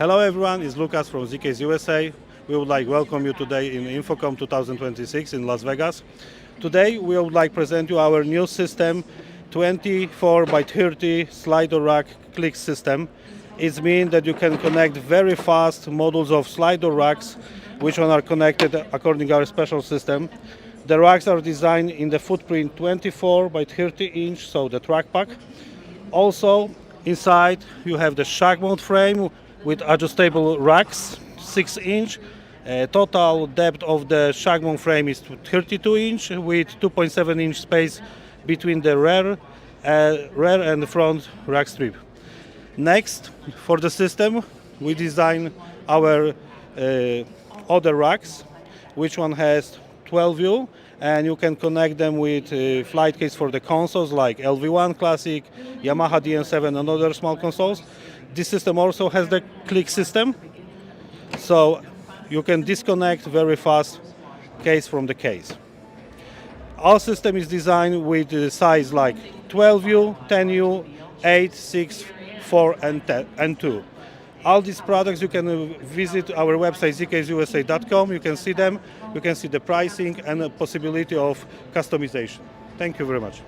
Hello everyone, it's Lucas from ZCASE USA. We would like to welcome you today in InfoComm 2026 in Las Vegas. Today we would like to present you our new system, 24 by 30 slider rack click system. It means that you can connect very fast modules of slider racks, which one are connected according to our special system. The racks are designed in the footprint 24 by 30 inch, so the track pack. Also inside you have the shack mount frame with adjustable racks, 6 inch. Total depth of the shack mount frame is 32 inch with 2.7 inch space between the rear and front rack strip. Next, for the system, we design our other racks, which one has 12 view, and you can connect them with flight case for the consoles like LV1 Classic, Yamaha DM7 and other small consoles. This system also has the click system, so you can disconnect very fast case from the case. Our system is designed with the size like 12U, 10U, 8, 6, 4 and 2. All these products you can visit our website zcasusa.com. You can see them, you can see the pricing and the possibility of customization. Thank you very much.